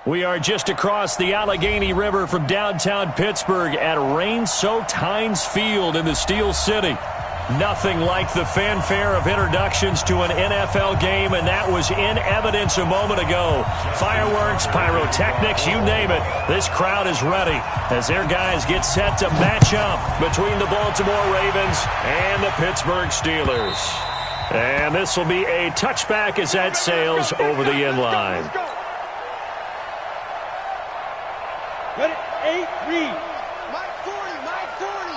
We are just across the Allegheny River from downtown Pittsburgh at rain-soaked Heinz Field in the Steel City. Nothing like the fanfare of introductions to an NFL game, and that was in evidence a moment ago. Fireworks, pyrotechnics, you name it. This crowd is ready as their guys get set to match up between the Baltimore Ravens and the Pittsburgh Steelers. And this will be a touchback as that sails over the end line. Ready? 8, read. Mike 40, Mike 40.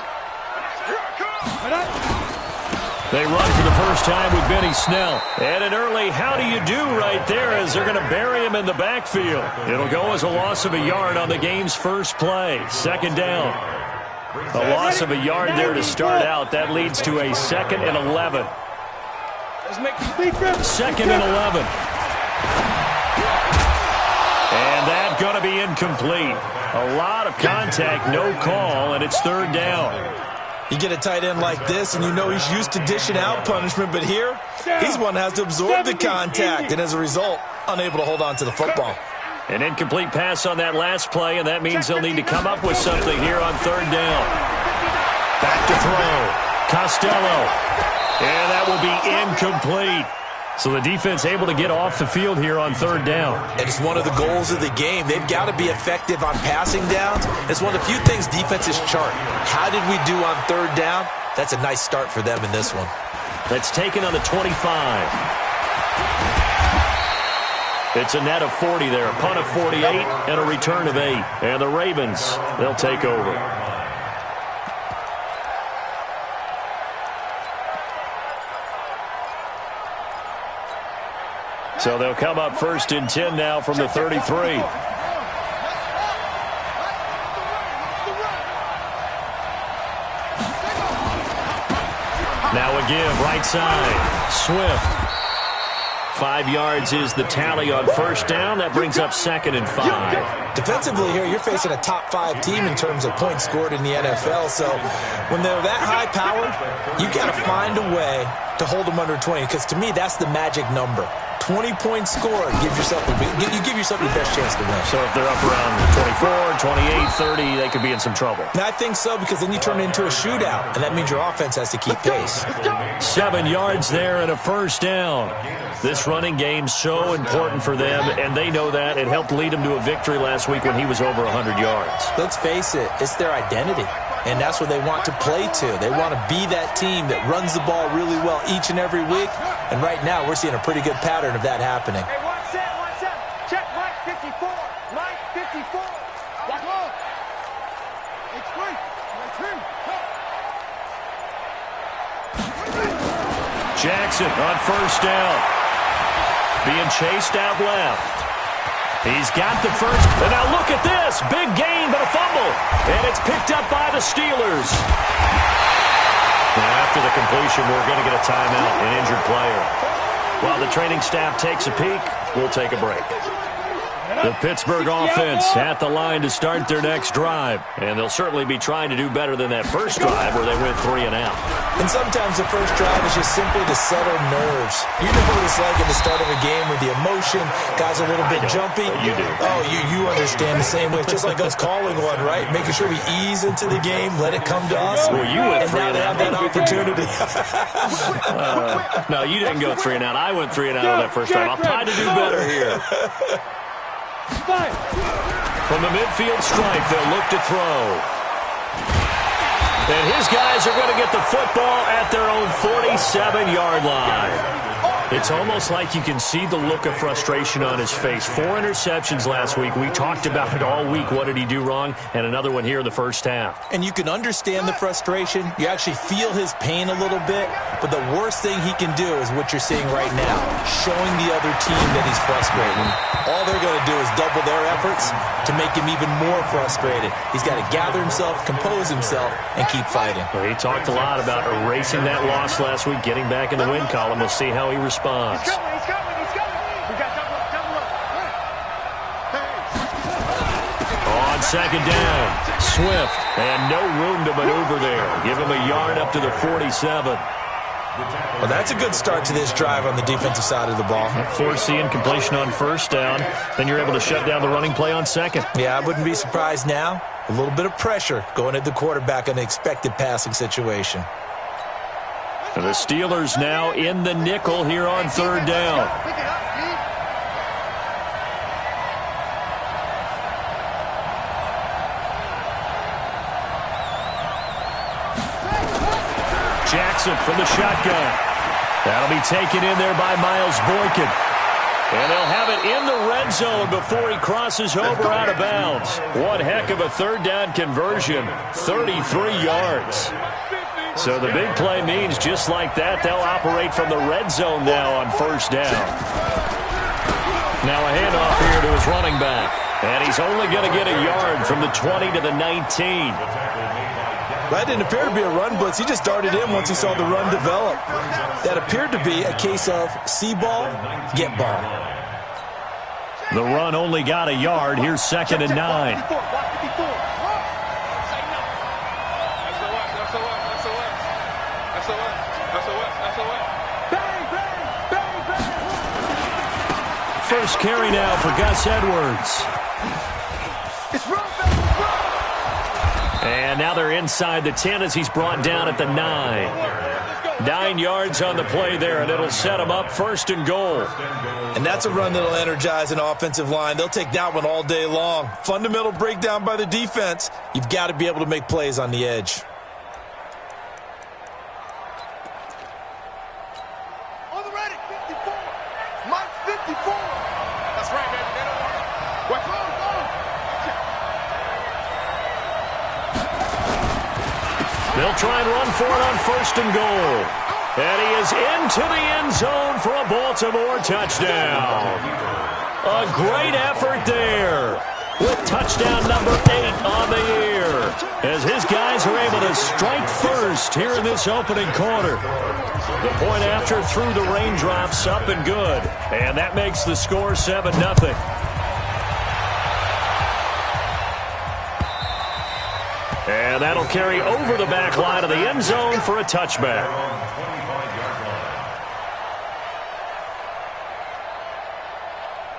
Here I come. They run for the first time with Benny Snell. And an early how do you do right there as they're going to bury him in the backfield. It'll go as a loss of a yard on the game's first play. Second down. A loss of a yard there to start out. That leads to a 2nd and 11. Let's make the big grip. 2nd and 11. And that's going to be incomplete. A lot of contact, no call, and it's 3rd down. You get a tight end like this, and you know he's used to dishing out punishment, but here, he's one that has to absorb the contact, and as a result, unable to hold on to the football. An incomplete pass on that last play, and that means they'll need to come up with something here on 3rd down. Back to throw. Costello. And that will be incomplete. So the defense able to get off the field here on 3rd down. And it's one of the goals of the game. They've got to be effective on passing downs. It's one of the few things defenses chart. How did we do on 3rd down? That's a nice start for them in this one. That's taken on the 25. It's a net of 40 there. A punt of 48 and a return of 8. And the Ravens, they'll take over. So they'll come up 1st and 10 now from the 33. Now again, right side. Swift. 5 yards is the tally on 1st down. That brings up 2nd and 5. Defensively here, you're facing a top 5 team in terms of points scored in the NFL. So when they're that high powered, you got to find a way to hold them under 20. Because to me, that's the magic number. 20 points scored, you give yourself your best chance to win. So if they're up around 24, 28, 30, they could be in some trouble. And I think so, because then you turn it into a shootout, and that means your offense has to keep pace. 7 yards there and a 1st down. This running game so important for them, and they know that. It helped lead them to a victory last week when he was over 100 yards. Let's face it, it's their identity, and that's what they want to play to. They want to be that team that runs the ball really well each and every week, and right now we're seeing a pretty good pattern of that happening. Hey, one set. Check Mike 54. Mike 54. Walk on. It's free. That's him. Jackson on 1st down. Being chased out left. He's got the first. And now look at this. Big gain, but a fumble. And it's picked up by the Steelers. Now after the completion, we're going to get a timeout, an injured player. While the training staff takes a peek, we'll take a break. The Pittsburgh offense at the line to start their next drive. And they'll certainly be trying to do better than that first drive where they went 3 and out. And sometimes the first drive is just simply to settle nerves. You know what it's like at the start of a game with the emotion, guys are a little bit jumpy. You do. Oh, you understand the same way. It's just like us calling one, right? Making sure we ease into the game, let it come to us. Well, you went 3 and out. And now they have that opportunity. No, you didn't go 3 and out. I went 3 and out on that first drive. I'll try to do better here. From the midfield stripe, they'll look to throw. And his guys are going to get the football at their own 47-yard line. It's almost like you can see the look of frustration on his face. 4 interceptions last week. We talked about it all week. What did he do wrong? And another one here in the first half. And you can understand the frustration. You actually feel his pain a little bit. But the worst thing he can do is what you're seeing right now, showing the other team that he's frustrated. All they're going to do is double their efforts to make him even more frustrated. He's got to gather himself, compose himself, and keep fighting. Well, he talked a lot about erasing that loss last week, getting back in the win column. We'll see how he responds. He's coming. We got double up. On 2nd down, Swift, and no room to maneuver there. Give him a yard up to the 47. Well, that's a good start to this drive on the defensive side of the ball. Forcing completion on first down. Then you're able to shut down the running play on second. Yeah, I wouldn't be surprised now. A little bit of pressure going at the quarterback in the expected passing situation. And the Steelers now in the nickel here on third down. Jackson from the shotgun. That'll be taken in there by Miles Boykin. And they'll have it in the red zone before he crosses over out of bounds. One heck of a third down conversion, 33 yards. So the big play means just like that, they'll operate from the red zone now on first down. Now a handoff here to his running back. And he's only going to get a yard from the 20 to the 19. That didn't appear to be a run blitz. He just darted in once he saw the run develop. That appeared to be a case of see ball, get ball. The run only got a yard. Here's second and 9. First carry now for Gus Edwards. And now they're inside the 10 as he's brought down at the 9. 9 yards on the play there, and it'll set him up first and goal. And that's a run that'll energize an offensive line. They'll take that one all day long. Fundamental breakdown by the defense. You've got to be able to make plays on the edge. On the ready, 54. Mike 54. That's right, baby. They don't want it. Go, go. They'll try and run for it on first and goal. And he is into the end zone for a Baltimore touchdown. A great effort there with touchdown number 8 on the year as his guys are able to strike first here in this opening quarter. The point after threw the raindrops up and good. And that makes the score 7-0. And that'll carry over the back line of the end zone for a touchback.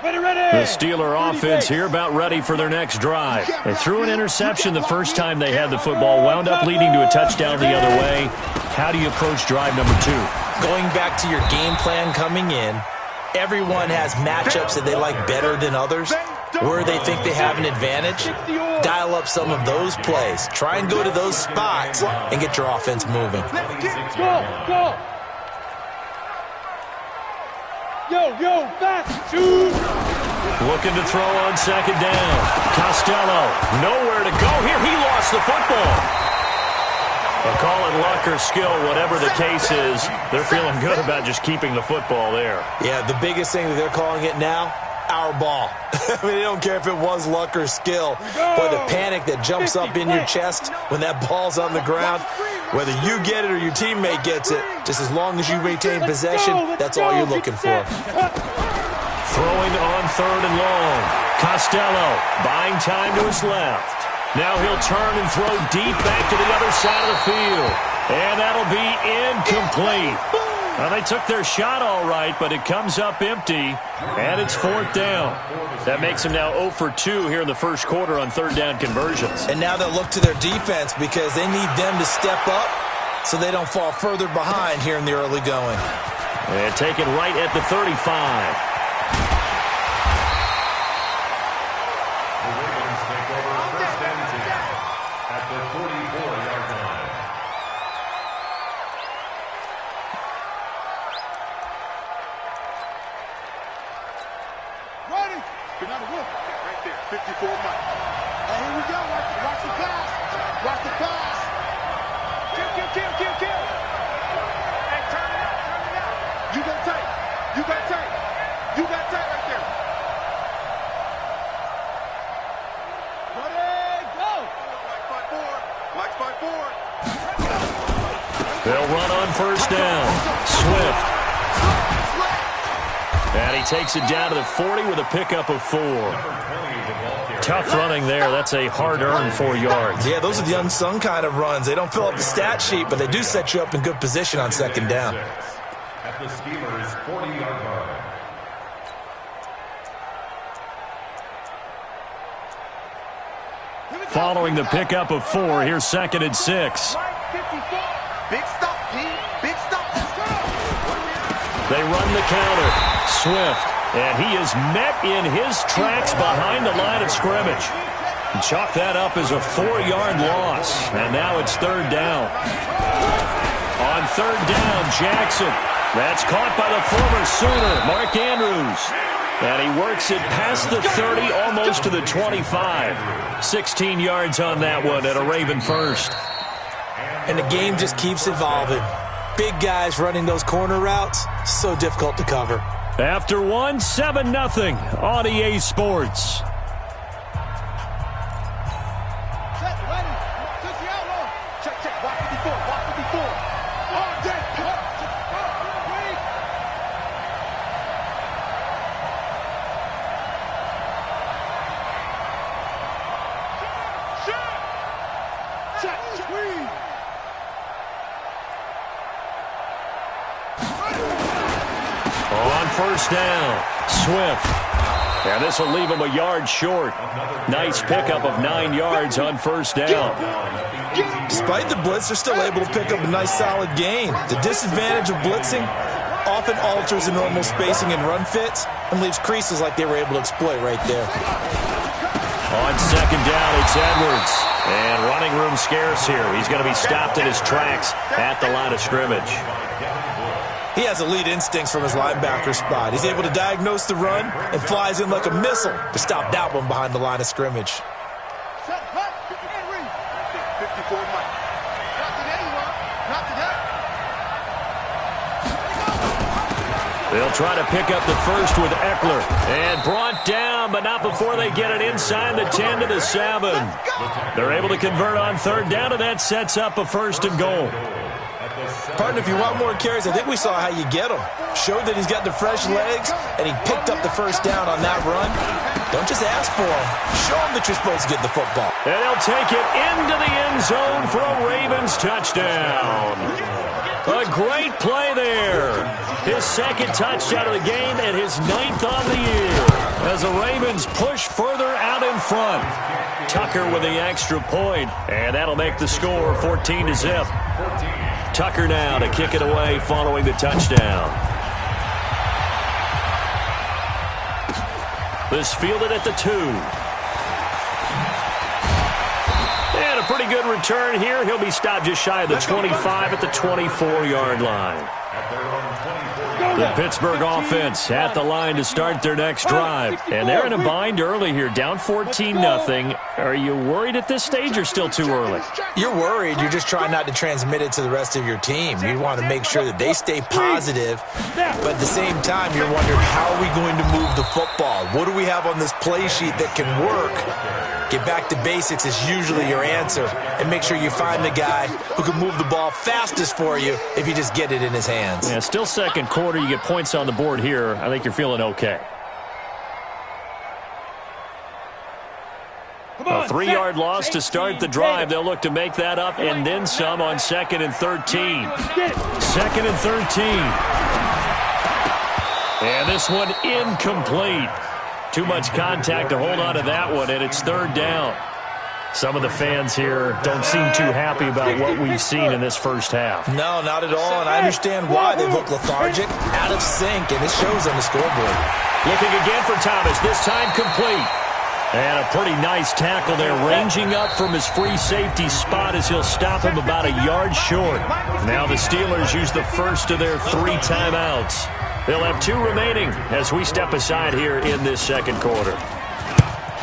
The Steeler offense here about ready for their next drive. They threw an interception the first time they had the football, wound up leading to a touchdown the other way. How do you approach drive number 2? Going back to your game plan coming in, everyone has matchups that they like better than others, where they think they have an advantage. Dial up some of those plays. Try and go to those spots and get your offense moving. Go. Yo, fast, shoot. Looking to throw on second down. Costello, nowhere to go here. He lost the football. They'll call it luck or skill, whatever the case is. They're feeling good about just keeping the football there. Yeah, the biggest thing that they're calling it now, our ball. I mean, they don't care if it was luck or skill. But the panic that jumps up in your chest when that ball's on the ground, whether you get it or your teammate gets it, just as long as you maintain possession, that's all you're looking for. Throwing on third and long. Costello buying time to his left. Now he'll turn and throw deep back to the other side of the field. And that'll be incomplete. Well, they took their shot all right, but it comes up empty, and it's fourth down. That makes them now 0 for 2 here in the first quarter on third down conversions. And now they'll look to their defense because they need them to step up so they don't fall further behind here in the early going. And taken right at the 35. Another look. Right there. 54 Mike. And here we go. Watch the pass. Watch the pass. Kill. Hey, turn it out. You got tight right there. Ready, go. Mike's by four. They'll run on first down. Swift. And he takes it down to the 40 with a pickup of 4. Tough running there. That's a hard-earned 4 yards. Yeah, those are the unsung kind of runs. They don't fill up the stat sheet, but they do set you up in good position on second down. At the Steelers' 40-yard line. Following the pickup of 4, here's 2nd and 6. Big stop, P. Big stop. They run the counter. Swift. And he is met in his tracks behind the line of scrimmage. Chalk that up as a 4-yard loss. And now it's 3rd down. On 3rd down, Jackson. That's caught by the former Sooner, Mark Andrews. And he works it past the 30, almost to the 25. 16 yards on that one and a Raven first. And the game just keeps evolving. Big guys running those corner routes, so difficult to cover. After 1, 7-0 on EA Sports. Check, ready. Check the outlaw. Check. Walk 54. Walk 54. All day. Check. Squeeze. On 1st down, Swift. And this will leave him a yard short. Nice pickup of 9 yards on 1st down. Despite the blitz, they're still able to pick up a nice solid gain. The disadvantage of blitzing often alters the normal spacing and run fits and leaves creases like they were able to exploit right there. On 2nd down, it's Edwards. And running room scarce here. He's going to be stopped in his tracks at the line of scrimmage. He has elite instincts from his linebacker spot. He's able to diagnose the run and flies in like a missile to stop that one behind the line of scrimmage. Set, hut, and read. 54 Mike. Not today, Ron. Not today. They'll try to pick up the first with Eckler. And brought down, but not before they get it inside the 10 to the 7. They're able to convert on 3rd down, and that sets up a 1st and goal. Partner, if you want more carries, I think we saw how you get him. Showed that he's got the fresh legs, and he picked up the 1st down on that run. Don't just ask for him. Show him that you're supposed to get the football. And they'll take it into the end zone for a Ravens touchdown. A great play there. His 2nd touchdown of the game and his 9th on the year. As the Ravens push further out in front. Tucker with the extra point, and that'll make the score 14-0. Tucker now to kick it away following the touchdown. This fielded at the 2. And a pretty good return here. He'll be stopped just shy of the 25 at the 24-yard line. The Pittsburgh offense at the line to start their next drive. And they're in a bind early here, down 14-0. Are you worried at this stage or still too early? You're worried. You're just trying not to transmit it to the rest of your team. You want to make sure that they stay positive. But at the same time, you're wondering, how are we going to move the football? What do we have on this play sheet that can work? Get back to basics is usually your answer. And make sure you find the guy who can move the ball fastest for you if you just get it in his hands. Yeah, still 2nd quarter. You get points on the board here. I think you're feeling okay. A 3-yard loss to start the drive. They'll look to make that up and then some on 2nd and 13. 2nd and 13. And this one incomplete. Too much contact to hold on to that one, and it's 3rd down. Some of the fans here don't seem too happy about what we've seen in this first half. No, not at all, and I understand why. They look lethargic, out of sync, and it shows on the scoreboard. Looking again for Thomas, this time complete. And a pretty nice tackle there, ranging up from his free safety spot as he'll stop him about a yard short. Now the Steelers use the first of their 3 timeouts. They'll have 2 remaining as we step aside here in this 2nd quarter.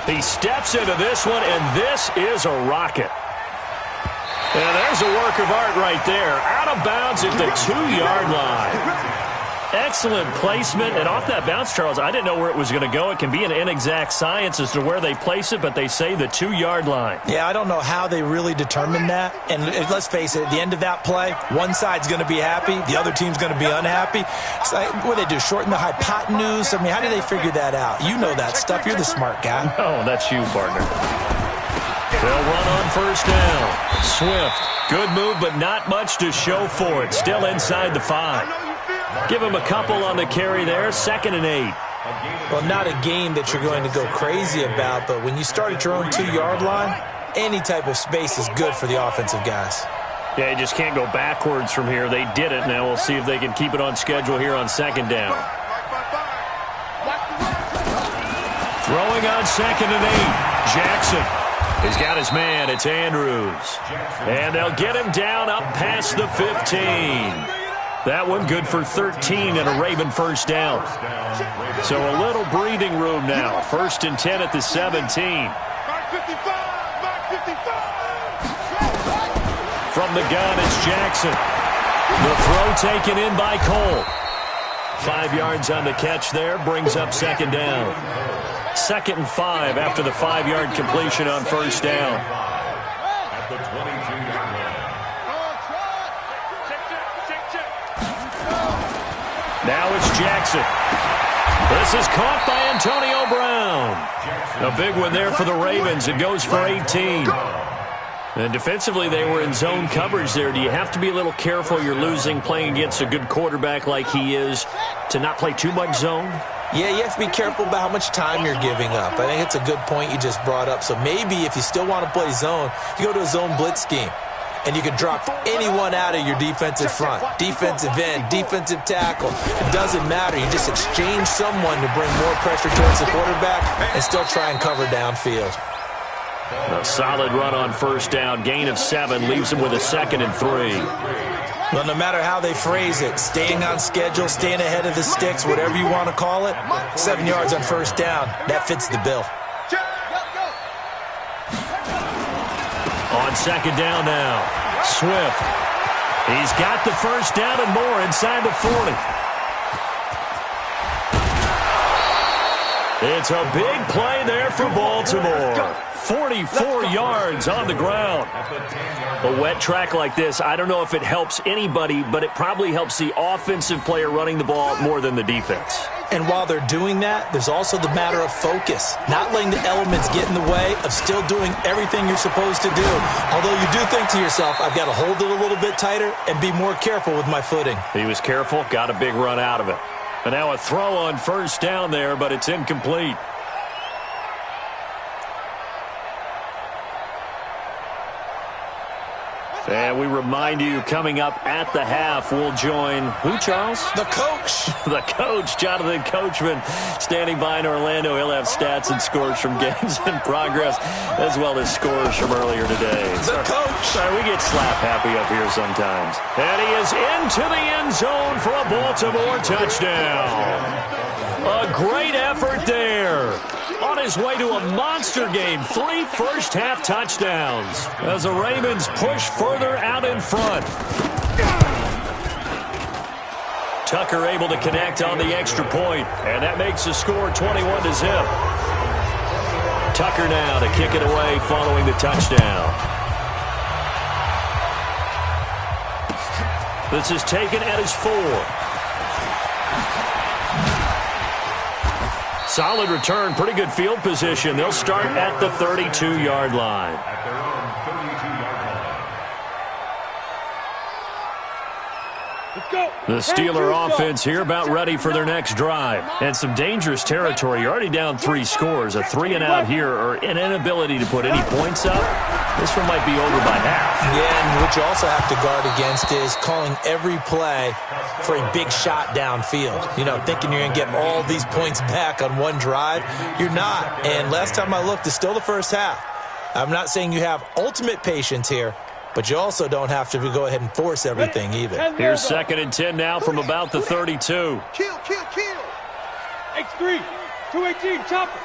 He steps into this one, and this is a rocket. And there's a work of art right there. Out of bounds at the 2-yard line. Excellent placement, and off that bounce, Charles, I didn't know where it was going to go. It can be an inexact science as to where they place it, but they say the 2-yard line. Yeah, I don't know how they really determined that. And let's face it, at the end of that play, one side's going to be happy, the other team's going to be unhappy. It's like, what do they do, shorten the hypotenuse? I mean, how do they figure that out? You know that stuff. You're the smart guy. Oh, that's you, partner. They'll run on first down. Swift, good move, but not much to show for it. Still inside the 5. Give him a couple on the carry there, 2nd and 8. Well, not a game that you're going to go crazy about, but when you start at your own 2-yard line, any type of space is good for the offensive guys. Yeah, you just can't go backwards from here. They did it. Now we'll see if they can keep it on schedule here on 2nd down. Throwing on 2nd and 8. Jackson. He's got his man. It's Andrews. And they'll get him down up past the 15. That one good for 13 and a Raven first down. So a little breathing room now. 1st and 10 at the 17. From the gun, it's Jackson. The throw taken in by Cole. 5 yards on the catch there, brings up 2nd down. 2nd and 5 after the 5-yard completion on first down. At the 22-yard line. Now it's Jackson. This is caught by Antonio Brown. A big one there for the Ravens. It goes for 18. And defensively, they were in zone coverage there. Do you have to be a little careful? You're losing, playing against a good quarterback like he is, to not play too much zone? Yeah, you have to be careful about how much time you're giving up. I think it's a good point you just brought up. So maybe if you still want to play zone, you go to a zone blitz scheme. And you can drop anyone out of your defensive front. Defensive end, defensive tackle. It doesn't matter. You just exchange someone to bring more pressure towards the quarterback and still try and cover downfield. A solid run on first down. Gain of 7 leaves him with a 2nd and 3. Well, no matter how they phrase it, staying on schedule, staying ahead of the sticks, whatever you want to call it, 7 yards on first down, that fits the bill. On 2nd down now, Swift. He's got the first down and more inside the 40. It's a big play there for Baltimore. 44 yards on the ground. A wet track like this, I don't know if it helps anybody, but it probably helps the offensive player running the ball more than the defense. And while they're doing that, there's also the matter of focus. Not letting the elements get in the way of still doing everything you're supposed to do. Although you do think to yourself, I've got to hold it a little bit tighter and be more careful with my footing. He was careful, got a big run out of it. And now a throw on first down there, but it's incomplete. And we remind you, coming up at the half, we'll join who, Charles? The coach. The coach, Jonathan Coachman, standing by in Orlando. He'll have stats and scores from games in progress, as well as scores from earlier today. The coach. Sorry, we get slap happy up here sometimes. And he is into the end zone for a Baltimore touchdown. A great effort there. On his way to a monster game, 3 first-half touchdowns as the Ravens push further out in front. Tucker able to connect on the extra point, and that makes the score 21-0. Tucker now to kick it away following the touchdown. This is taken at his 4. Solid return, pretty good field position. They'll start at the 32-yard line. At their own 32-yard line. The Steeler offense here about ready for their next drive. And some dangerous territory. You're already down 3 scores. A 3-and-out here or an inability to put any points up. This one might be over by half. Yeah, and what you also have to guard against is calling every play for a big shot downfield. You know, thinking you're going to get all these points back on one drive. You're not. And last time I looked, it's still the first half. I'm not saying you have ultimate patience here, but you also don't have to go ahead and force everything either. Here's 2nd and 10 now from about the 32. Kill. X3, 218, chopper.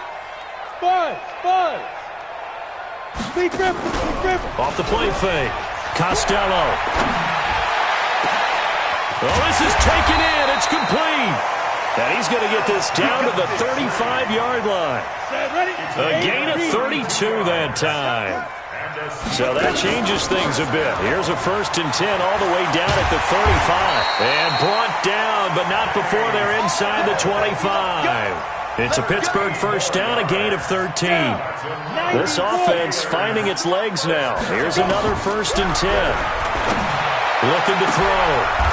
Buzz. Big ripper. Off the play fake. Costello. Oh, this is taken in. It's complete. And he's going to get this down to the 35-yard line. A gain of 32 that time. So that changes things a bit. Here's a 1st and 10 all the way down at the 35. And brought down, but not before they're inside the 25. It's a Pittsburgh 1st down, a gain of 13. This offense finding its legs now. Here's another 1st and 10. Looking to throw.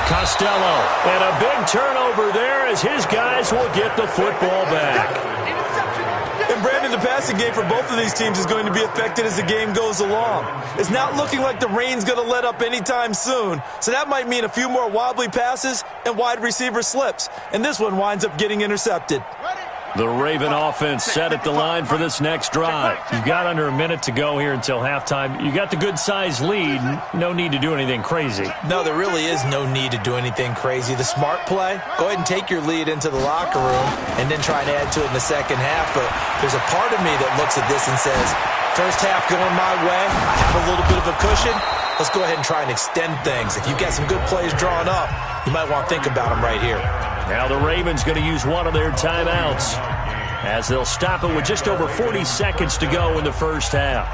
Costello. And a big turnover there as his guys will get the football back. And Brandon, the passing game for both of these teams is going to be affected as the game goes along. It's not looking like the rain's going to let up anytime soon, so that might mean a few more wobbly passes and wide receiver slips. And this one winds up getting intercepted. The Raven offense set at the line for this next drive. You've got under a minute to go here until halftime. You got the good-sized lead. No need to do anything crazy. No, there really is no need to do anything crazy. The smart play, go ahead and take your lead into the locker room and then try and add to it in the second half. But there's a part of me that looks at this and says, first half going my way, I have a little bit of a cushion. Let's go ahead and try and extend things. If you've got some good plays drawn up, you might want to think about them right here. Now the Ravens going to use one of their timeouts as they'll stop it with just over 40 seconds to go in the first half.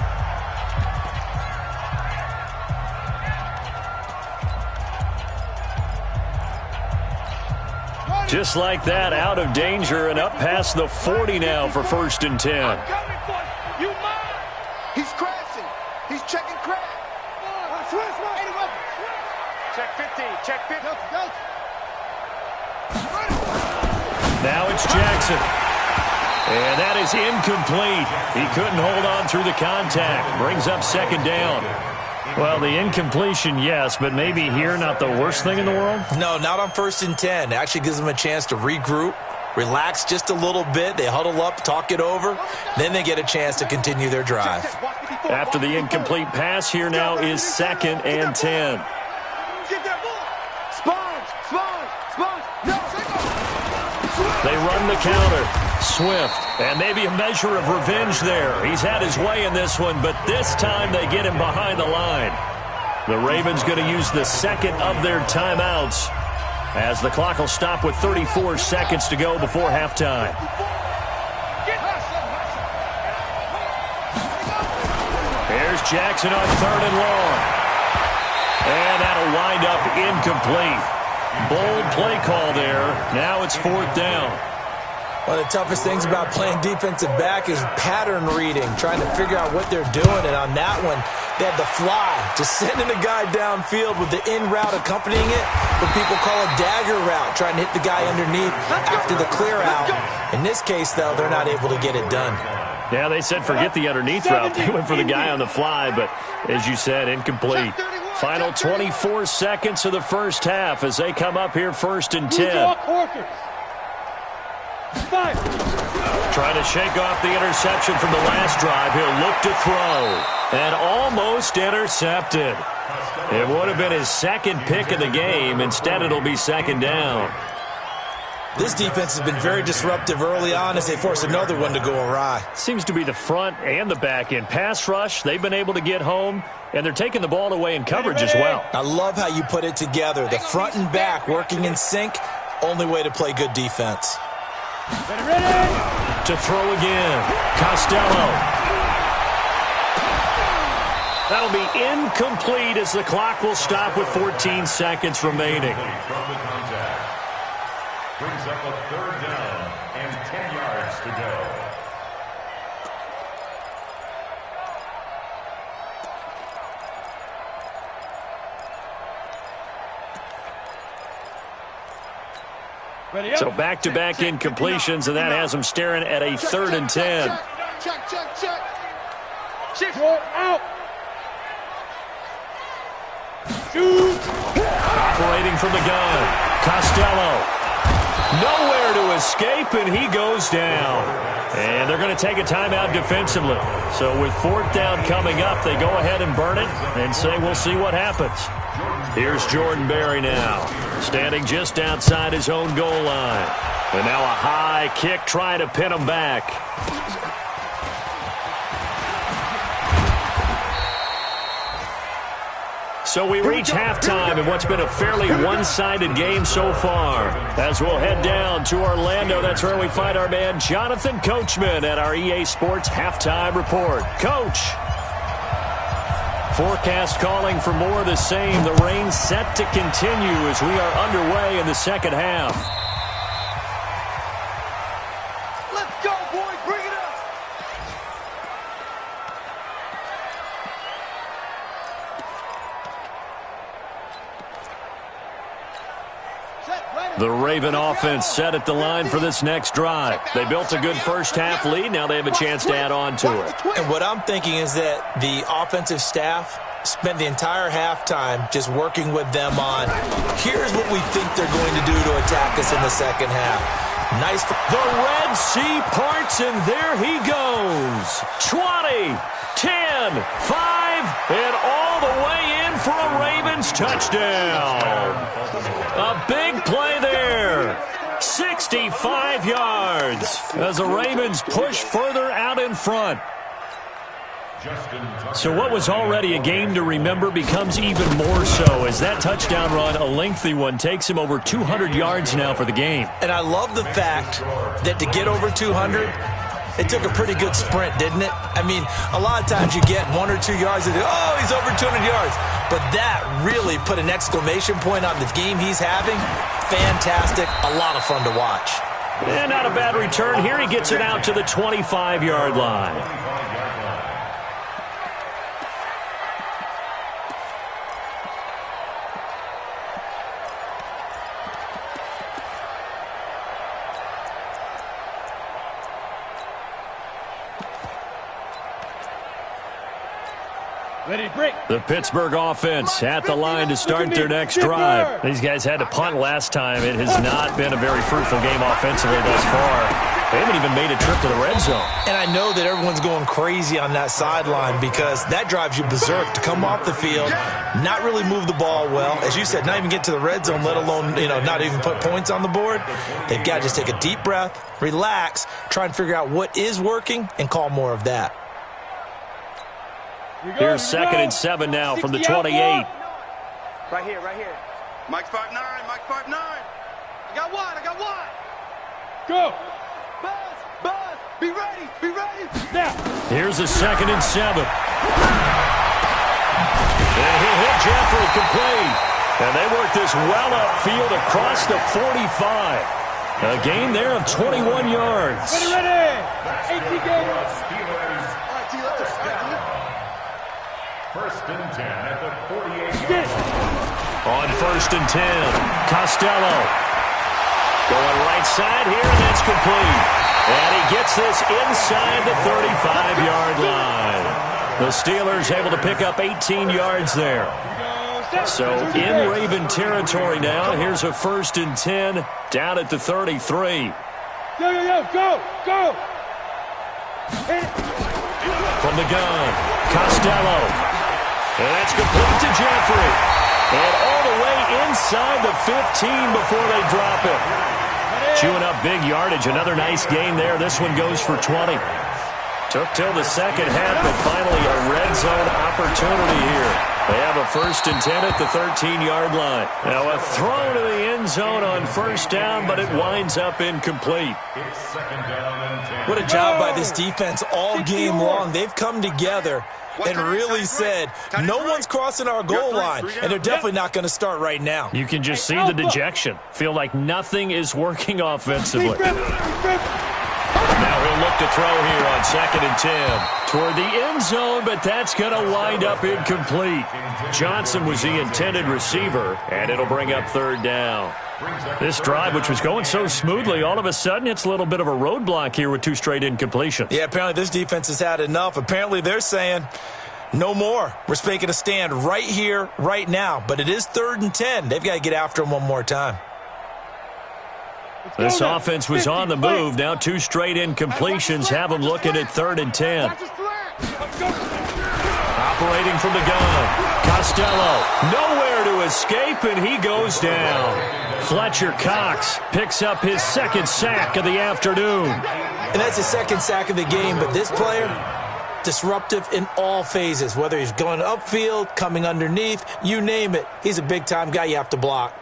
Just like that, out of danger and up past the 40 now for 1st and 10. He's crashing. He's checking crash. Check 50. Check 50. Now it's Jackson. And that is incomplete. He couldn't hold on through the contact. Brings up 2nd down. Well, the incompletion, yes, but maybe here not the worst thing in the world? No, not on 1st and 10. It actually gives them a chance to regroup, relax just a little bit. They huddle up, talk it over. Then they get a chance to continue their drive. After the incomplete pass, here now is 2nd and 10. They run the counter. Swift. And maybe a measure of revenge there. He's had his way in this one, but this time they get him behind the line. The Ravens going to use the 2nd of their timeouts as the clock will stop with 34 seconds to go before halftime. Here's Jackson on 3rd and long. And that'll wind up incomplete. Bold play call there. Now it's 4th down. One of the toughest things about playing defensive back is pattern reading, trying to figure out what they're doing. And on that one, they had the fly, just sending a guy downfield with the in route accompanying it, what people call a dagger route, trying to hit the guy underneath after the clear out. In this case, though, they're not able to get it done. Yeah, they said forget the underneath route. They went for the guy on the fly, but as you said, incomplete. Final 24 seconds of the first half as they come up here 1st and 10. Trying to shake off the interception from the last drive. He'll look to throw. And almost intercepted. It would have been his 2nd pick of the game. Instead, it'll be 2nd down. This defense has been very disruptive early on as they force another one to go awry. Seems to be the front and the back end. Pass rush, they've been able to get home, and they're taking the ball away in coverage as well. I love how you put it together. The front and back working in sync, only way to play good defense. To throw again. Costello. That'll be incomplete as the clock will stop with 14 seconds remaining. Brings up a 3rd down and 10 yards to go. So back-to-back incompletions, and that has them staring at a 3rd and 10. Check. Short out. Shoot. Operating from the gun. Costello. Nowhere to escape, and he goes down. And they're going to take a timeout defensively. So with 4th down coming up, they go ahead and burn it and say we'll see what happens. Here's Jordan Berry now, standing just outside his own goal line. And now a high kick trying to pin him back. So we reach halftime in what's been a fairly one-sided game so far. As we'll head down to Orlando, that's where we find our man Jonathan Coachman at our EA Sports Halftime Report. Coach. Forecast calling for more of the same. The rain set to continue as we are underway in the second half. Let's go, boys. Bring it up. The Raven offense set at the line for this next drive. They built a good first-half lead. Now they have a chance to add on to it. And what I'm thinking is that the offensive staff spent the entire halftime just working with them on, here's what we think they're going to do to attack us in the second half. Nice. The Red Sea parts, and there he goes. 20, 10, 5, and all the way in for a Ravens touchdown. A big play there. 65 yards as the Ravens push further out in front. So what was already a game to remember becomes even more so as that touchdown run, a lengthy one, takes him over 200 yards now for the game. And I love the fact that to get over 200, it took a pretty good sprint, didn't it? I mean, a lot of times you get 1 or 2 yards and oh, he's over 200 yards. But that really put an exclamation point on the game he's having. Fantastic. A lot of fun to watch. And not a bad return here. He gets it out to the 25-yard line. The Pittsburgh offense at the line to start their next drive. These guys had to punt last time. It has not been a very fruitful game offensively thus far. They haven't even made a trip to the red zone. And I know that everyone's going crazy on that sideline because that drives you berserk to come off the field, not really move the ball well. As you said, not even get to the red zone, let alone, not even put points on the board. They've got to just take a deep breath, relax, try and figure out what is working, and call more of that. Here's 2nd and 7 now from the 28. Right here, right here. Mike's 5'9", Mike's 5'9". I got one. Go. Buzz, be ready. Now. Here's a 2nd and 7. And he hit Jeffrey complete. And they work this well upfield across the 45. A gain there of 21 yards. Ready. 18 games. First and 10 at the 48. On 1st and 10, Costello going right side here, and that's complete. And he gets this inside the 35-yard line. The Steelers able to pick up 18 yards there. So in Raven territory now. Here's a 1st and 10 down at the 33. Go. From the gun, Costello. And that's complete to Jeffrey. And all the way inside the 15 before they drop it. Chewing up big yardage. Another nice gain there. This one goes for 20. Took till the second half, but finally a red zone opportunity here. They have a 1st and 10 at the 13-yard line. Now a throw to the end zone on 1st down, but it winds up incomplete. What a job by this defense all game long. They've come together and really said, no one's crossing our goal line, and they're definitely not going to start right now. You can just see the dejection. Feel like nothing is working offensively. Now he'll look to throw here on 2nd and 10. Toward the end zone, but that's going to wind up incomplete. Johnson was the intended receiver, and it'll bring up 3rd down. This drive, which was going so smoothly, all of a sudden it's a little bit of a roadblock here with 2 straight incompletions. Yeah, apparently this defense has had enough. Apparently they're saying, no more. We're making a stand right here, right now. But it is 3rd and 10. They've got to get after him one more time. This offense was on the move. Now 2 straight incompletions have them looking at 3rd and 10. Operating from the gun, Costello, nowhere to escape, and he goes down. Fletcher Cox picks up his 2nd sack of the afternoon. And that's the 2nd sack of the game, but this player, disruptive in all phases, whether he's going upfield, coming underneath, you name it. He's a big-time guy you have to block.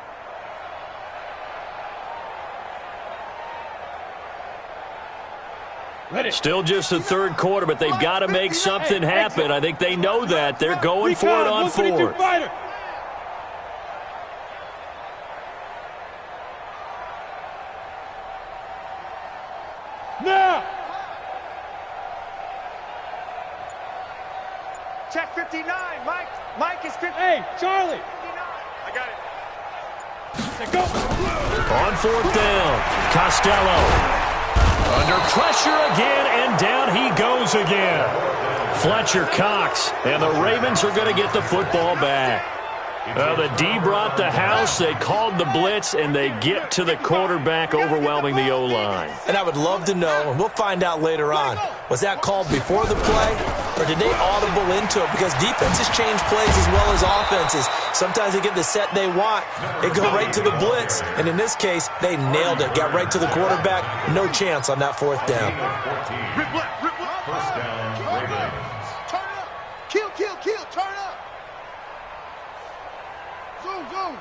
Still just the third quarter, but they've got to make something happen. I think they know that. They're going for it on fourth. Now! Check 59. Mike is 59. Hey, Charlie! I got it. Go! On fourth down, Costello. Under pressure again, and down he goes again. Fletcher Cox, and the Ravens are going to get the football back. The D brought the house, they called the blitz, and they get to the quarterback, overwhelming the O-line. And I would love to know, and we'll find out later on, was that called before the play, or did they audible into it? Because defenses change plays as well as offenses. Sometimes they get the set they want. They go right to the blitz, and in this case, they nailed it. Got right to the quarterback. No chance on that fourth down. Rip left. First down, Ravens. Turn up. Kill. Turn up. Zoom.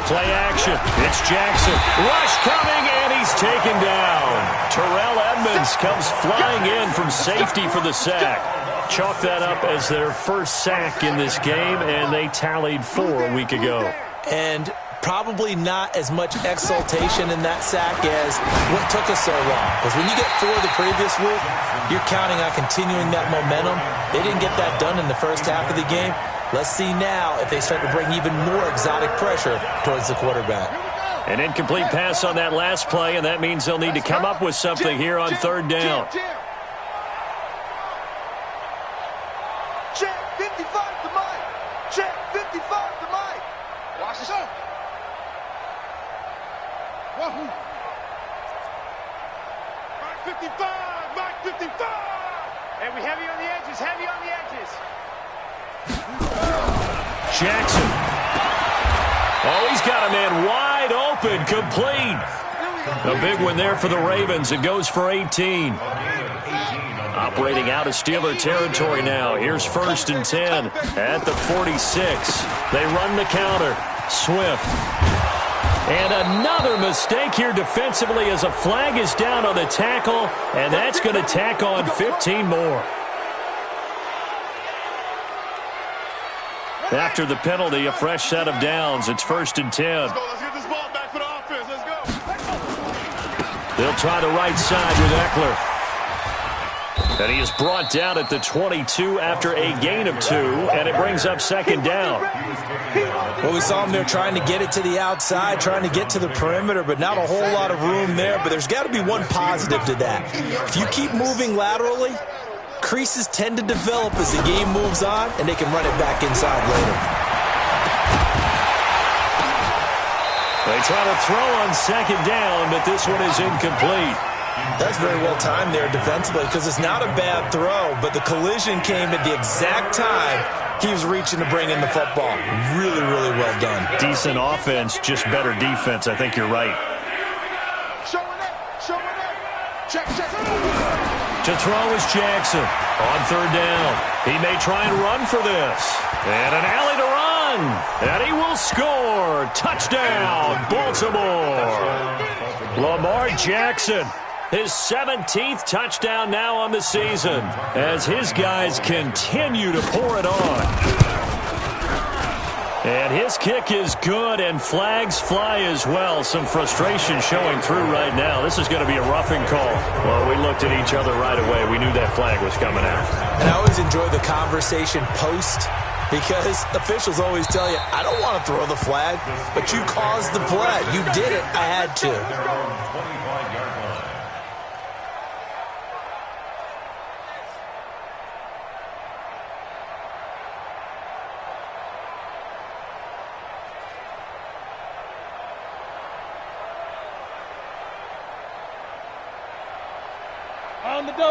Play action. It's Jackson. Rush coming, and he's taken down. Terrell Edmonds comes flying in from safety for the sack. Chalk that up as their first sack in this game, and they tallied 4 a week ago. And probably not as much exultation in that sack as what took us so long. Because when you get 4 the previous week, you're counting on continuing that momentum. They didn't get that done in the first half of the game. Let's see now if they start to bring even more exotic pressure towards the quarterback. An incomplete pass on that last play, and that means they'll need to come up with something here on third down. Check 55 to Mike. Check 55 to Mike. Watch this out. Wahoo. Mike 55. Hey, we heavy on the edges. Jackson. Oh, he's got a man wide open, complete. A big one there for the Ravens. It goes for 18. Operating out of Steeler territory now. Here's 1st and 10 at the 46. They run the counter. Swift. And another mistake here defensively as a flag is down on the tackle, and that's going to tack on 15 more. After the penalty, a fresh set of downs. It's 1st and 10. Let's get this ball back for the offense. Let's go. They'll try the right side with Eckler. And he is brought down at the 22 after a gain of 2, and it brings up 2nd down. Well, we saw him there trying to get it to the outside, trying to get to the perimeter, but not a whole lot of room there. But there's got to be one positive to that. If you keep moving laterally, creases tend to develop as the game moves on, and they can run it back inside later. They try to throw on 2nd down, but this one is incomplete. That's very well timed there defensively because it's not a bad throw, but the collision came at the exact time he was reaching to bring in the football. Really, really well done. Decent offense, just better defense. I think you're right. Showing up. Check. To throw is Jackson on 3rd down. He may try and run for this. And an alley to run. And he will score. Touchdown, Baltimore. Lamar Jackson. His 17th touchdown now on the season as his guys continue to pour it on. And his kick is good, and flags fly as well. Some frustration showing through right now. This is going to be a roughing call. Well, we looked at each other right away. We knew that flag was coming out. And I always enjoy the conversation post because officials always tell you, I don't want to throw the flag, but you caused the play. You did it. I had to.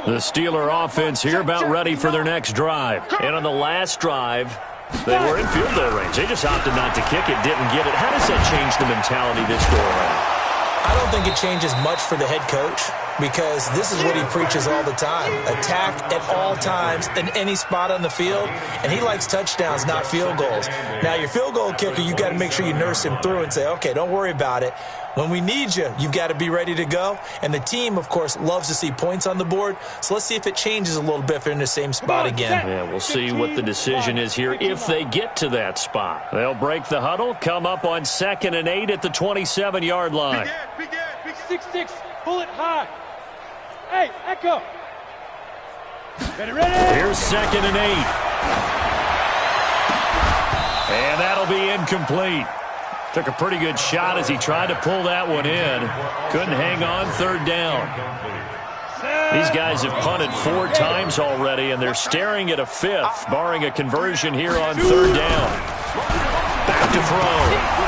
The Steeler offense here about ready for their next drive. And on the last drive, they were in field goal range. They just opted not to kick it, didn't get it. How does that change the mentality this go around? I don't think it changes much for the head coach. because this is what he preaches all the time. Attack at all times in any spot on the field, and he likes touchdowns, not field goals. Now, your field goal kicker, you got to make sure you nurse him through and say, okay, don't worry about it. When we need you, you've got to be ready to go. And the team, of course, loves to see points on the board. So let's see if it changes a little bit if they're in the same spot again. Yeah, we'll see what the decision is here if they get to that spot. They'll break the huddle, come up on 2nd and 8 at the 27-yard line. Big 6-6, pull it high. Hey, Echo. Ready. Here's 2nd and 8. And that'll be incomplete. Took a pretty good shot as he tried to pull that one in. Couldn't hang on 3rd down. These guys have punted 4 times already, and they're staring at a 5th, barring a conversion here on 3rd down. Back to throw.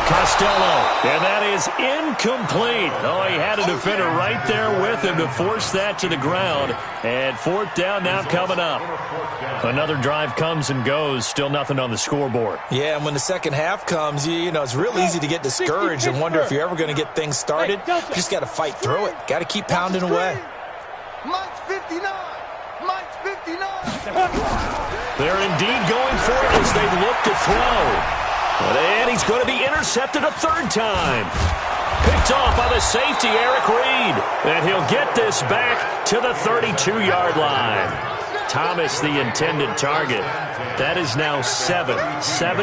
Costello. And that is incomplete. Oh, he had a defender right there with him to force that to the ground. And 4th down now coming up. Another drive comes and goes. Still nothing on the scoreboard. Yeah, and when the second half comes, you know, it's real easy to get discouraged and wonder if you're ever going to get things started. You just got to fight through it. Got to keep pounding away. Mike's 59. Mike's 59. They're indeed going for it as they look to throw. And he's going to be intercepted a 3rd time. Picked off by the safety, Eric Reed. And he'll get this back to the 32-yard line. Thomas, the intended target. That is now 7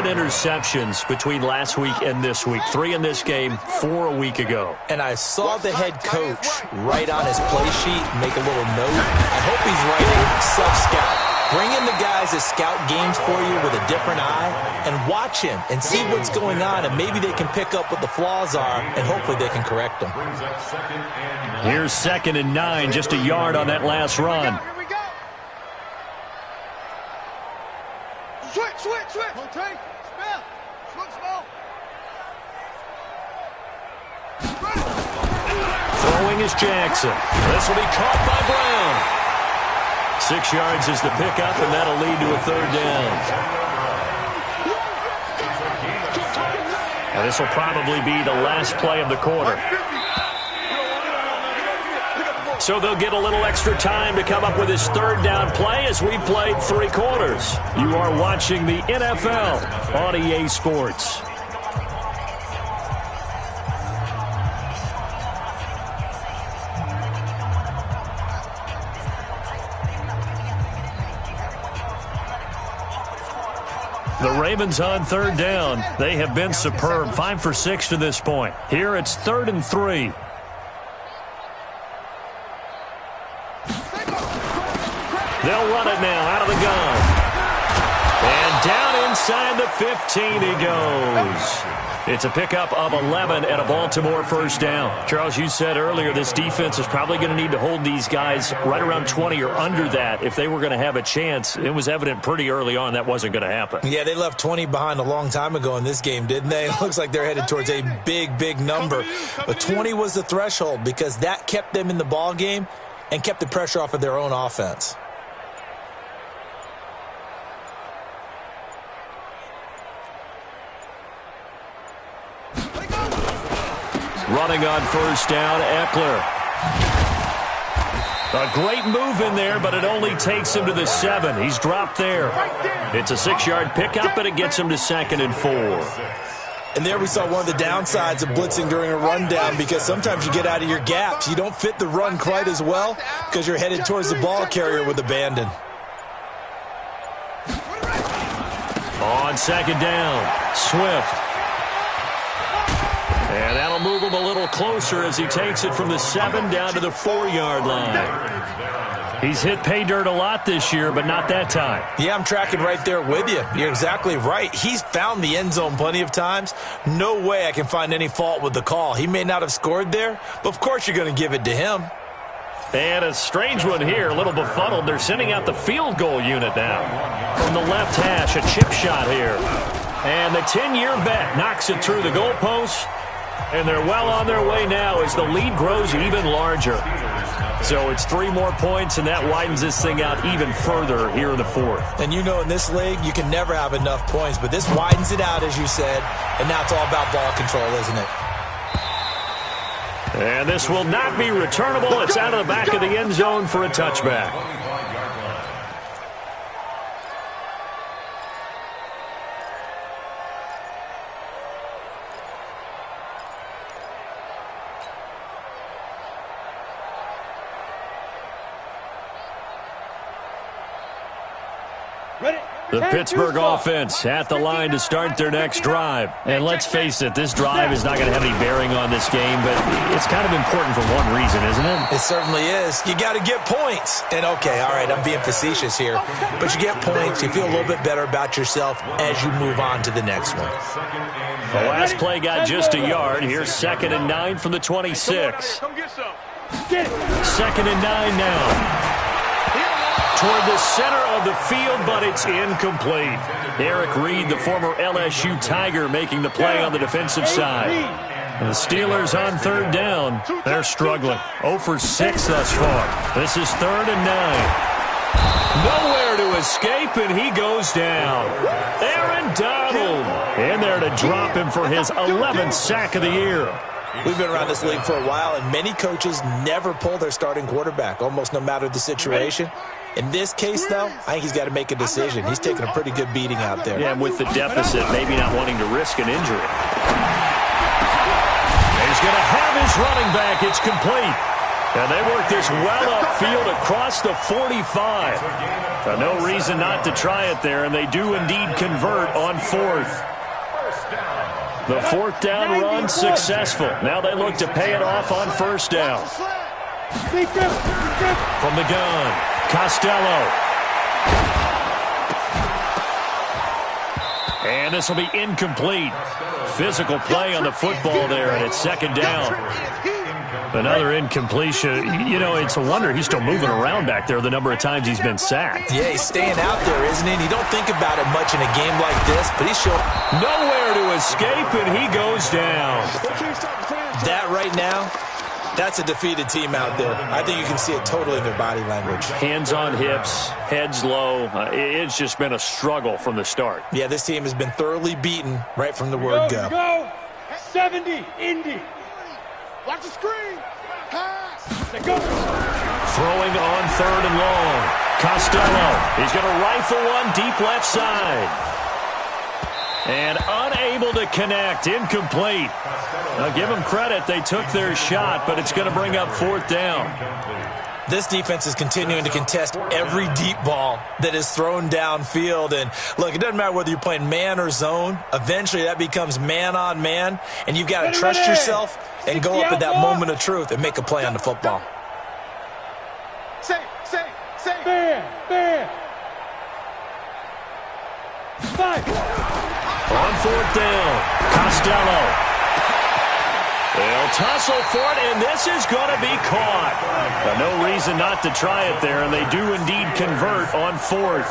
interceptions between last week and this week. 3 in this game, 4 a week ago. And I saw the head coach write on his play sheet, make a little note. I hope he's writing self-scout. Bring in the guys that scout games for you with a different eye and watch him and see what's going on, and maybe they can pick up what the flaws are, and hopefully they can correct them. Here's 2nd and 9, just a yard on that last run. Here we go. Switch. Rotate. Spell. Small. Throwing is Jackson. This will be caught by Brown. 6 yards is the pickup, and that'll lead to a 3rd down. Now this will probably be the last play of the quarter. So they'll get a little extra time to come up with his 3rd down play as we played 3 quarters. You are watching the NFL on EA Sports. The Ravens on 3rd down. They have been superb. 5 for 6 to this point. Here it's 3rd and 3. They'll run it now out of the gun. And down inside the 15 he goes. It's a pickup of 11 and a Baltimore 1st down. Charles, you said earlier this defense is probably going to need to hold these guys right around 20 or under that if they were going to have a chance. It was evident pretty early on that wasn't going to happen. Yeah, they left 20 behind a long time ago in this game, didn't they? It looks like they're headed towards a big number. But 20 was the threshold because that kept them in the ball game and kept the pressure off of their own offense. Running on 1st down, Eckler. A great move in there, but it only takes him to the 7. He's dropped there. It's a 6-yard pickup, and it gets him to 2nd and 4. And there we saw one of the downsides of blitzing during a rundown because sometimes you get out of your gaps. You don't fit the run quite as well because you're headed towards the ball carrier with abandon. On 2nd down, Swift. And that'll move him a little closer as he takes it from the 7 down to the 4-yard line. He's hit pay dirt a lot this year, but not that time. Yeah, I'm tracking right there with you. You're exactly right. He's found the end zone plenty of times. No way I can find any fault with the call. He may not have scored there, but of course you're going to give it to him. And a strange one here, a little befuddled. They're sending out the field goal unit now. From the left hash, a chip shot here. And the 10-year bet knocks it through the goalpost. And they're well on their way now as the lead grows even larger. So it's 3 more points, and that widens this thing out even further here in the 4th. And you know in this league, you can never have enough points. But this widens it out, as you said. And now it's all about ball control, isn't it? And this will not be returnable. It's out of the back of the end zone for a touchback. The Pittsburgh offense at the line to start their next drive. And let's face it, this drive is not going to have any bearing on this game, but it's kind of important for one reason, isn't it? It certainly is. You got to get points. And okay, all right, I'm being facetious here, but you get points, you feel a little bit better about yourself as you move on to the next one. The last play got just a yard. Here's 2nd and 9 from the 26. Come get some. 2nd and 9 now. Toward the center of the field, but it's incomplete. Eric Reed, the former LSU Tiger, making the play on the defensive side. And the Steelers on 3rd down. They're struggling. 0 for 6 thus far. This is 3rd and 9. Nowhere to escape, and he goes down. Aaron Donald in there to drop him for his 11th sack of the year. We've been around this league for a while, and many coaches never pull their starting quarterback, almost no matter the situation. In this case, though, I think he's got to make a decision. He's taking a pretty good beating out there. Yeah, and with the deficit, maybe not wanting to risk an injury. He's going to have his running back. It's complete. And they work this well upfield across the 45. So no reason not to try it there, and they do indeed convert on 4th. The 4th down run successful. Now they look to pay it off on 1st down. From the gun, Costello. And this will be incomplete. Physical play on the football there, and it's 2nd down. Another incompletion. You know, it's a wonder he's still moving around back there the number of times he's been sacked. Yeah, he's staying out there, isn't he? And you don't think about it much in a game like this, but he's showing nowhere to escape, and he goes down. That right now, that's a defeated team out there. I think you can see it totally in their body language. Hands on hips, heads low. It's just been a struggle from the start. Yeah, this team has been thoroughly beaten right from the word go. Go. 70, Indy. Watch the screen. Pass. Go. Throwing on 3rd and long. Costello. He's going to rifle one deep left side. And unable to connect. Incomplete. Now give them credit. They took their shot, but it's going to bring up 4th down. This defense is continuing to contest every deep ball that is thrown downfield. And, look, it doesn't matter whether you're playing man or zone. Eventually that becomes man on man, and you've got to trust yourself and go up at that moment of truth and make a play on the football. Say. Bear. 5. On 4th down, Costello. They'll tussle for it, and this is going to be caught. No reason not to try it there, and they do indeed convert on 4th.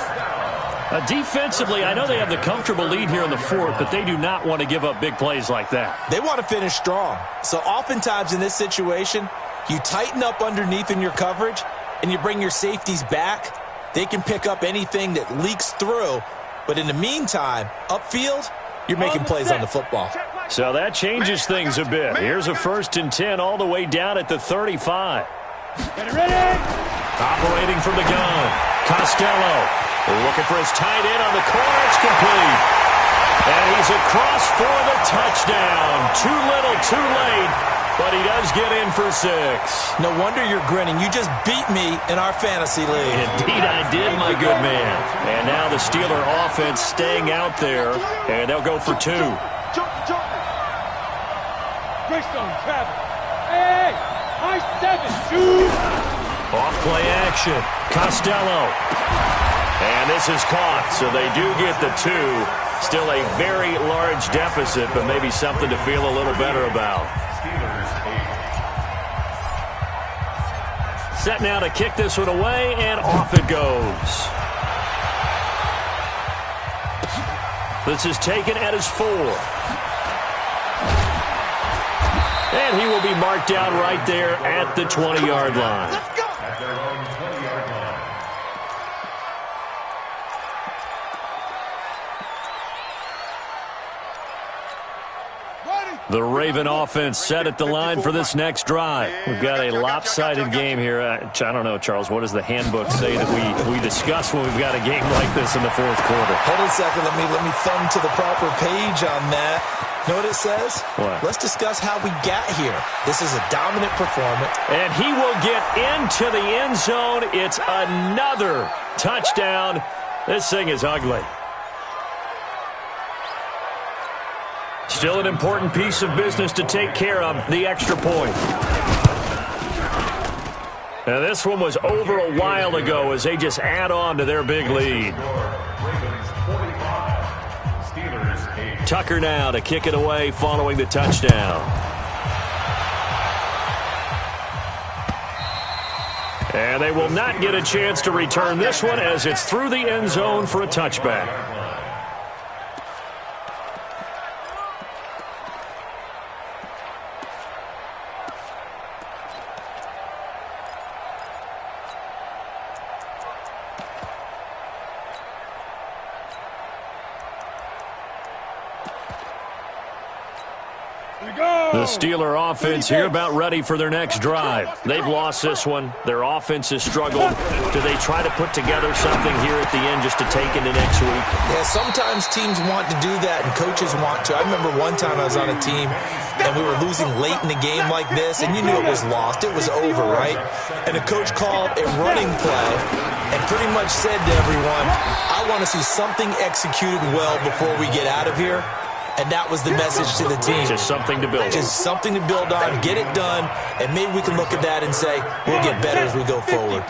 Defensively, I know they have the comfortable lead here in the 4th, but they do not want to give up big plays like that. They want to finish strong. So oftentimes in this situation, you tighten up underneath in your coverage, and you bring your safeties back. They can pick up anything that leaks through. But in the meantime, upfield, you're making plays on the football. So that changes things a bit. Here's a 1st and 10 all the way down at the 35. Ready. Operating from the gun, Costello. Looking for his tight end on the corner. It's complete. And he's across for the touchdown. Too little, too late. But he does get in for 6. No wonder you're grinning. You just beat me in our fantasy league. Indeed I did, my good man. And now the Steeler offense staying out there, and they'll go for 2. Jump. Greystone, travel. Hey, high 7. 2. Off play action. Costello. And this is caught, so they do get the 2. Still a very large deficit, but maybe something to feel a little better about. Set now to kick this one away, and off it goes. This is taken at his 4. And he will be marked down right there at the 20-yard line. Let's go. At their own 20-yard line. Ready. The Raven offense set at the line for this next drive. We've got a lopsided game here. I don't know, Charles, what does the handbook say that we discuss when we've got a game like this in the fourth quarter? Hold on a second. Let me thumb to the proper page on that. Know what it says? What? Let's discuss how we got here. This is a dominant performance. And he will get into the end zone. It's another touchdown. This thing is ugly. Still an important piece of business to take care of, the extra point. Now this one was over a while ago as they just add on to their big lead. Tucker now to kick it away following the touchdown. And they will not get a chance to return this one as it's through the end zone for a touchback. The Steeler offense here about ready for their next drive. They've lost this one. Their offense has struggled. Do they try to put together something here at the end just to take into next week? Yeah, sometimes teams want to do that and coaches want to. I remember one time I was on a team and we were losing late in the game like this, and you knew it was lost. It was over, right? And the coach called a running play and pretty much said to everyone, I want to see something executed well before we get out of here. And that was the message to the team. Just something to build on. Just something to build on, get it done, and maybe we can look at that and say, we'll get better as we go forward.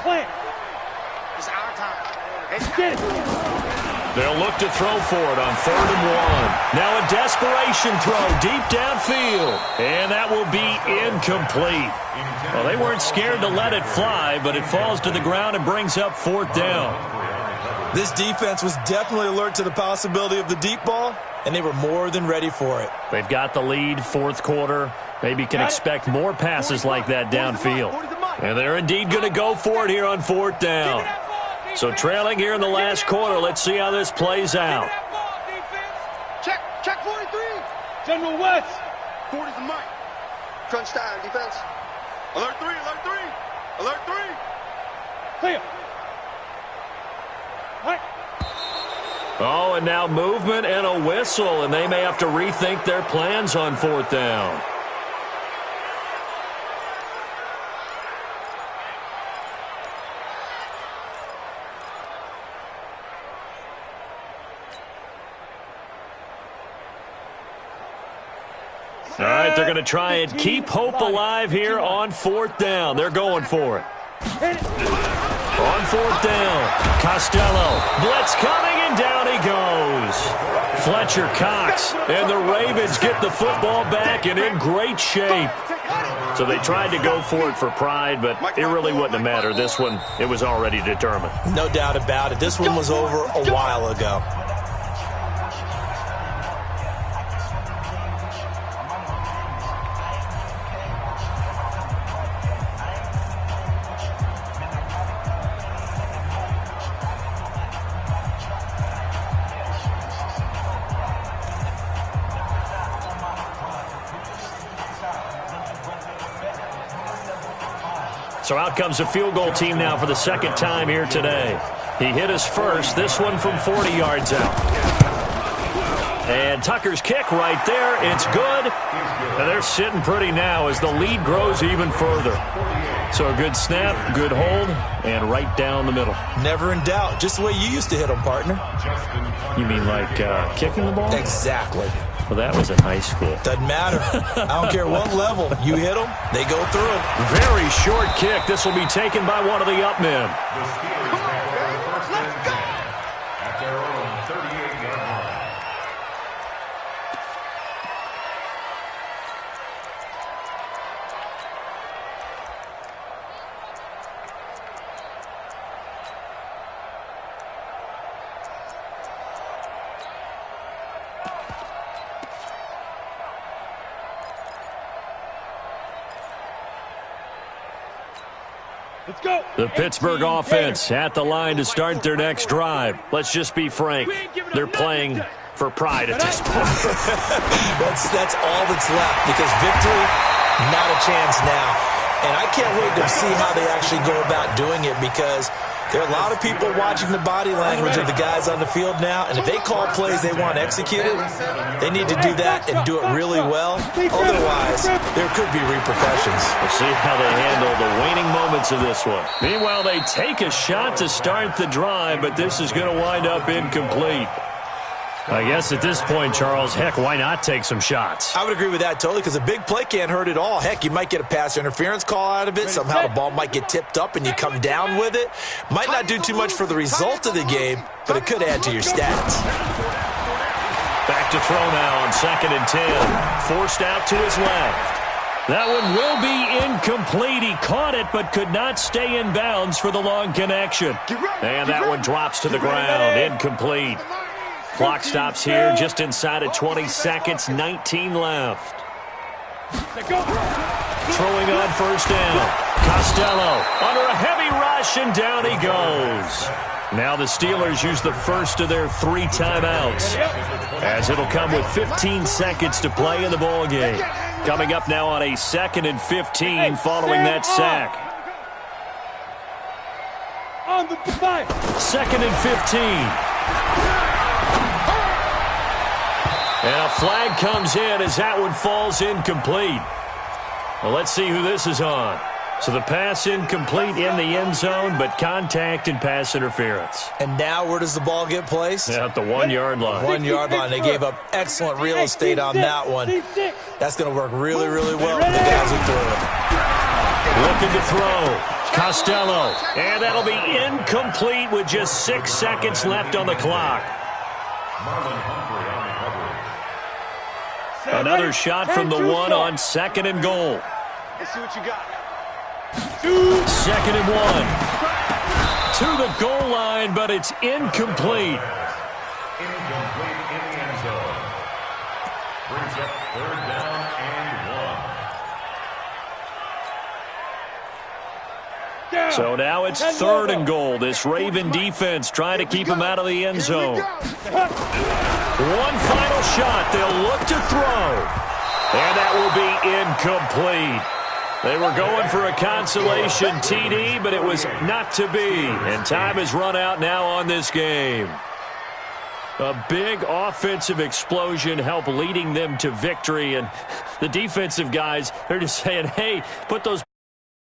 It's our time. Let's get it. They'll look to throw for it on 3rd and 1. Now a desperation throw deep downfield. And that will be incomplete. Well, they weren't scared to let it fly, but it falls to the ground and brings up 4th down. This defense was definitely alert to the possibility of the deep ball, and they were more than ready for it. They've got the lead, 4th quarter. Maybe can expect more passes like that downfield. And they're indeed going to go for it here on 4th down. So trailing here in the last quarter, let's see how this plays out. Check 43. General West. 40's the mic. Crunch time, defense. Alert 3, alert 3. Alert 3. Clear. Right. Oh, and now movement and a whistle, and they may have to rethink their plans on 4th down. All right, they're going to try and keep hope alive here on 4th down. They're going for it. On 4th down, Costello, blitz coming, and down he goes. Fletcher Cox, and the Ravens get the football back and in great shape. So they tried to go for it for pride, but it really wouldn't have mattered. This one, it was already determined. No doubt about it. This one was over a while ago. So out comes a field goal team now for the 2nd time here today. He hit his first, this one from 40 yards out. And Tucker's kick right there, it's good. And they're sitting pretty now as the lead grows even further. So a good snap, good hold, and right down the middle. Never in doubt. Just the way you used to hit them, partner. You mean like kicking the ball? Exactly. Well, that was in high school. Doesn't matter. I don't care what level. You hit them, they go through. Very short kick. This will be taken by one of the up men. At their own 38-yard line. Let's go. The Pittsburgh offense at the line to start their next drive. Let's just be frank. They're playing for pride at this point. that's all that's left, because victory, not a chance now. And I can't wait to see how they actually go about doing it, because there are a lot of people watching the body language of the guys on the field now, and if they call plays they want executed, they need to do that and do it really well. Otherwise, there could be repercussions. We'll see how they handle the waning moments of this one. Meanwhile, they take a shot to start the drive, but this is going to wind up incomplete. I guess at this point, Charles, heck, why not take some shots? I would agree with that totally, because a big play can't hurt at all. Heck, you might get a pass interference call out of it. Somehow the ball might get tipped up and you come down with it. Might not do too much for the result of the game, but it could add to your stats. Back to throw now on 2nd and 10. Forced out to his left. That one will be incomplete. He caught it but could not stay in bounds for the long connection. And that one drops to the ground. Incomplete. Clock stops here just inside of 20 seconds, 19 left. Throwing on 1st down. Costello under a heavy rush, and down he goes. Now the Steelers use the first of their 3 timeouts, as it'll come with 15 seconds to play in the ball game. Coming up now on a 2nd and 15 following that sack. On the 5. 2nd and 15. And a flag comes in as that one falls incomplete. Well, let's see who this is on. So the pass incomplete in the end zone, but contact and pass interference. And now where does the ball get placed? At the 1-yard line. 1-yard line. They gave up excellent real estate on that one. That's going to work really, really well for the guys who threw it. Looking to throw. Costello. And that'll be incomplete with just 6 seconds left on the clock. Another shot from the 1 on 2nd and goal. Let's see what you got. 2nd and 1. To the goal line, but it's incomplete. Incomplete in the end zone. Brings up 3rd down and 1. So now it's 3rd and goal. This Raven defense trying to keep him out of the end zone. One final shot. They'll look to throw. And that will be incomplete. They were going for a consolation TD, but it was not to be. And time has run out now on this game. A big offensive explosion helped leading them to victory. And the defensive guys, they're just saying, hey, put those